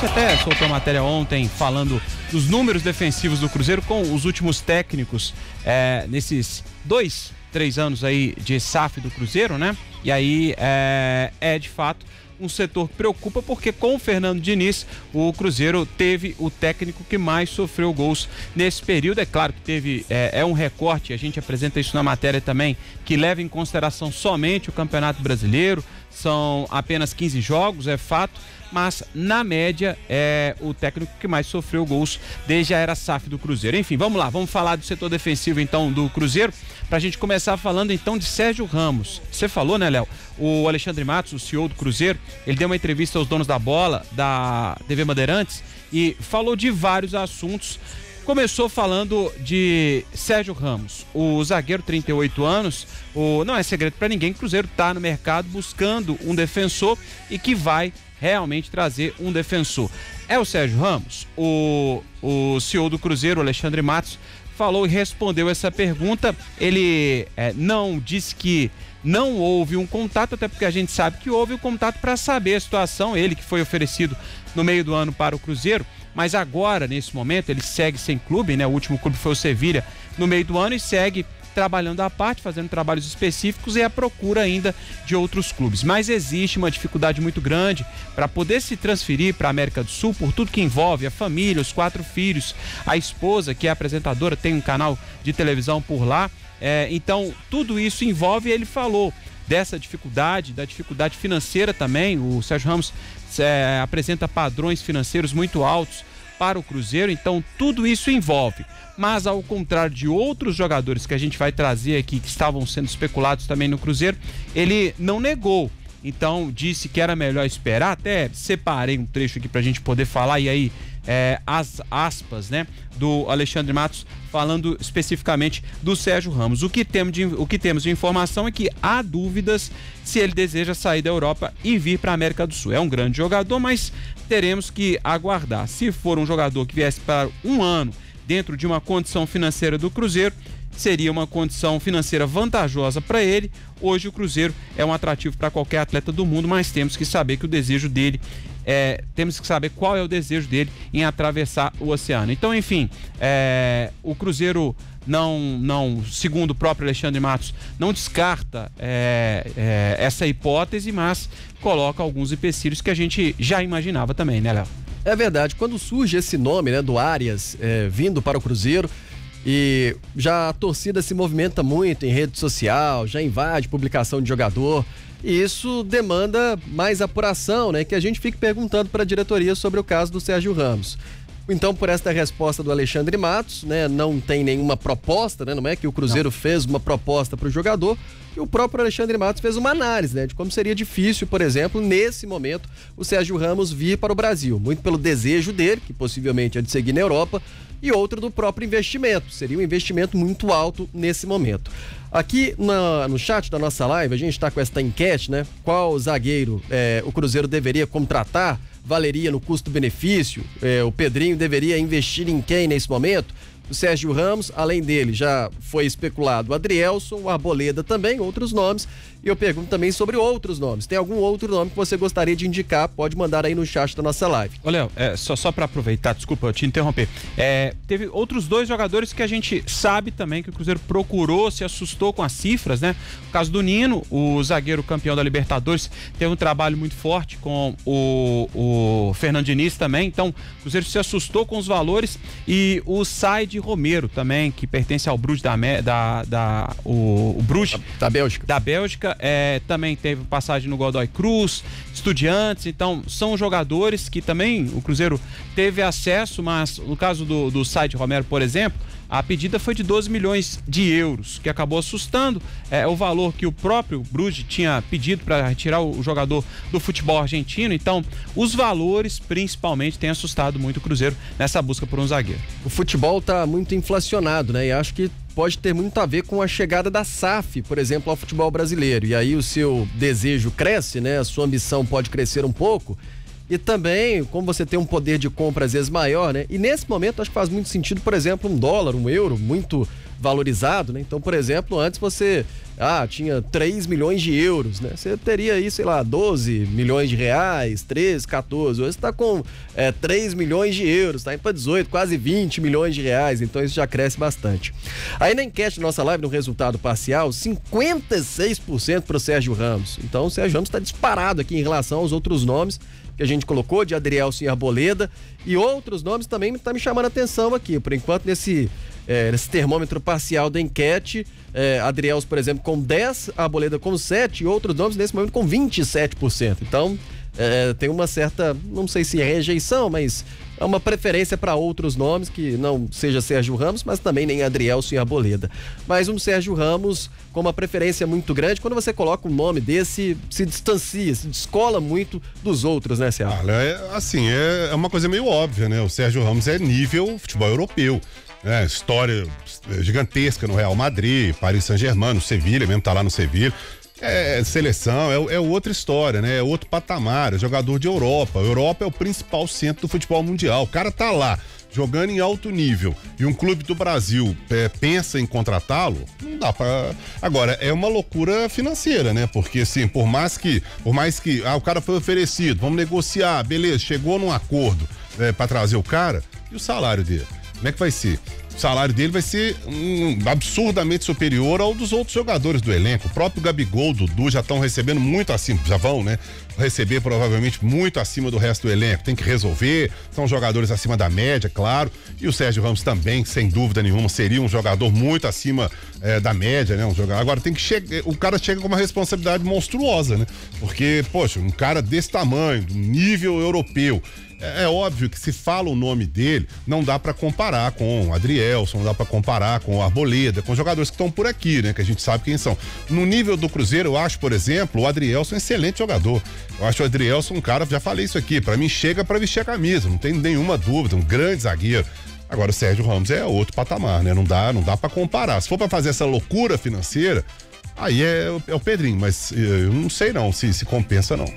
gente até soltou a matéria ontem falando dos números defensivos do Cruzeiro com os últimos técnicos nesses 2-3 anos aí de SAF do Cruzeiro, né? E aí de fato um setor que preocupa, porque com o Fernando Diniz o Cruzeiro teve o técnico que mais sofreu gols nesse período. É claro que teve um recorte, a gente apresenta isso na matéria também, que leva em consideração somente o Campeonato Brasileiro, são apenas 15 jogos, é fato, mas na média é o técnico que mais sofreu gols desde a era SAF do Cruzeiro. Enfim, vamos lá, vamos falar do setor defensivo então do Cruzeiro, pra gente começar falando então de Sérgio Ramos. Você falou, né, Léo? O Alexandre Matos, o CEO do Cruzeiro, ele deu uma entrevista aos donos da bola da TV Bandeirantes e falou de vários assuntos. Começou falando de Sérgio Ramos, o zagueiro, 38 anos, não é segredo para ninguém que o Cruzeiro está no mercado buscando um defensor e que vai realmente trazer um defensor. É o Sérgio Ramos? O CEO do Cruzeiro, Alexandre Matos, falou e respondeu essa pergunta. Ele não disse que não houve um contato, até porque a gente sabe que houve um contato para saber a situação, ele que foi oferecido no meio do ano para o Cruzeiro, mas agora, nesse momento, ele segue sem clube, né? O último clube foi o Sevilha no meio do ano e segue trabalhando à parte, fazendo trabalhos específicos e à procura ainda de outros clubes. Mas existe uma dificuldade muito grande para poder se transferir para a América do Sul, por tudo que envolve a família, os 4 filhos, a esposa, que é apresentadora, tem um canal de televisão por lá. Então, tudo isso envolve, ele falou dessa dificuldade, da dificuldade financeira também. O Sérgio Ramos apresenta padrões financeiros muito altos para o Cruzeiro, então tudo isso envolve. Mas ao contrário de outros jogadores que a gente vai trazer aqui, que estavam sendo especulados também no Cruzeiro, ele não negou. Então disse que era melhor esperar, até separei um trecho aqui pra gente poder falar, e aí as aspas, né, do Alexandre Matos falando especificamente do Sérgio Ramos. O que temos de informação é que há dúvidas se ele deseja sair da Europa e vir para a América do Sul. É um grande jogador, mas teremos que aguardar. Se for um jogador que viesse para um ano dentro de uma condição financeira do Cruzeiro, seria uma condição financeira vantajosa para ele. Hoje o Cruzeiro é um atrativo para qualquer atleta do mundo, mas temos que saber que o desejo dele temos que saber qual é o desejo dele em atravessar o oceano. Então, enfim, o Cruzeiro não, segundo o próprio Alexandre Matos, não descarta essa hipótese, mas coloca alguns empecilhos que a gente já imaginava também, né, Léo? É verdade, quando surge esse nome, né, do Arias vindo para o Cruzeiro, e já a torcida se movimenta muito em rede social, já invade publicação de jogador, e isso demanda mais apuração, né? Que a gente fique perguntando para a diretoria sobre o caso do Sérgio Ramos. Então, por esta resposta do Alexandre Matos, né? Não tem nenhuma proposta, né? Não é que o Cruzeiro fez uma proposta para o jogador, e o próprio Alexandre Matos fez uma análise, né? De como seria difícil, por exemplo, nesse momento, o Sérgio Ramos vir para o Brasil. Muito pelo desejo dele, que possivelmente é de seguir na Europa, e outro do próprio investimento. Seria um investimento muito alto nesse momento. Aqui no chat da nossa live, a gente está com esta enquete, né? Qual zagueiro o Cruzeiro deveria contratar? Valeria no custo-benefício? O Pedrinho deveria investir em quem nesse momento? O Sérgio Ramos, além dele, já foi especulado o Adrielson, o Arboleda também, outros nomes. E eu pergunto também sobre outros nomes. Tem algum outro nome que você gostaria de indicar? Pode mandar aí no chat da nossa live. Ô, Léo, só para aproveitar, desculpa eu te interromper. Teve outros 2 jogadores que a gente sabe também que o Cruzeiro procurou, se assustou com as cifras, né? O caso do Nino, o zagueiro campeão da Libertadores, teve um trabalho muito forte com o Fernando Diniz também. Então, o Cruzeiro se assustou com os valores. E o Said Romero também, que pertence ao Bruges o Bruges da Bélgica, também teve passagem no Godoy Cruz, Estudiantes. Então são jogadores que também o Cruzeiro teve acesso, mas no caso do Said Romero, por exemplo, a pedida foi de 12 milhões de euros, que acabou assustando o valor que o próprio Bruges tinha pedido para retirar o jogador do futebol argentino. Então, os valores, principalmente, têm assustado muito o Cruzeiro nessa busca por um zagueiro. O futebol está muito inflacionado, né? E acho que pode ter muito a ver com a chegada da SAF, por exemplo, ao futebol brasileiro. E aí o seu desejo cresce, né? A sua ambição pode crescer um pouco. E também, como você tem um poder de compra às vezes maior, né? E nesse momento acho que faz muito sentido, por exemplo, $1, €1, muito valorizado, né? Então, por exemplo, antes você tinha 3 milhões de euros, né? Você teria aí, sei lá, 12 milhões de reais, 13, 14. Hoje você está com 3 milhões de euros, tá indo para 18, quase 20 milhões de reais. Então isso já cresce bastante. Aí na enquete da nossa live, no resultado parcial, 56% para o Sérgio Ramos. Então o Sérgio Ramos está disparado aqui em relação aos outros nomes que a gente colocou, de Adrielson e Arboleda, e outros nomes também tá me chamando a atenção aqui. Por enquanto, nesse termômetro parcial da enquete, Adrielson, por exemplo, com 10%, Arboleda com 7%, e outros nomes nesse momento com 27%. Então, tem uma certa, não sei se é rejeição, mas é uma preferência para outros nomes, que não seja Sérgio Ramos, mas também nem Adrielson e Arboleda. Mas um Sérgio Ramos com uma preferência muito grande, quando você coloca um nome desse, se distancia, se descola muito dos outros, né, Céu? É uma coisa meio óbvia, né? O Sérgio Ramos é nível futebol europeu. História gigantesca no Real Madrid, Paris Saint-Germain, no Sevilha, mesmo tá lá no Sevilha. Seleção, é outra história, né? É outro patamar, é jogador de Europa. A Europa é o principal centro do futebol mundial. O cara tá lá, jogando em alto nível, e um clube do Brasil pensa em contratá-lo, não dá pra... Agora, é uma loucura financeira, né? Porque, assim, por mais que o cara foi oferecido, vamos negociar, beleza, chegou num acordo pra trazer o cara, e o salário dele? Como é que vai ser? O salário dele vai ser absurdamente superior ao dos outros jogadores do elenco. O próprio Gabigol, o Dudu já estão recebendo muito acima, já vão, né? Receber provavelmente muito acima do resto do elenco. Tem que resolver, são jogadores acima da média, claro. E o Sérgio Ramos também, sem dúvida nenhuma, seria um jogador muito acima da média, né? Agora tem que chegar, o cara chega com uma responsabilidade monstruosa, né? Porque, poxa, um cara desse tamanho, do nível europeu. É óbvio que se fala o nome dele, não dá pra comparar com o Adrielson, não dá pra comparar com o Arboleda, com jogadores que estão por aqui, né? Que a gente sabe quem são. No nível do Cruzeiro, eu acho, por exemplo, o Adrielson é um excelente jogador. Eu acho o Adrielson um cara, já falei isso aqui, pra mim chega pra vestir a camisa, não tem nenhuma dúvida, um grande zagueiro. Agora o Sérgio Ramos é outro patamar, né? Não dá pra comparar. Se for pra fazer essa loucura financeira, aí é o Pedrinho, mas eu não sei não se compensa não.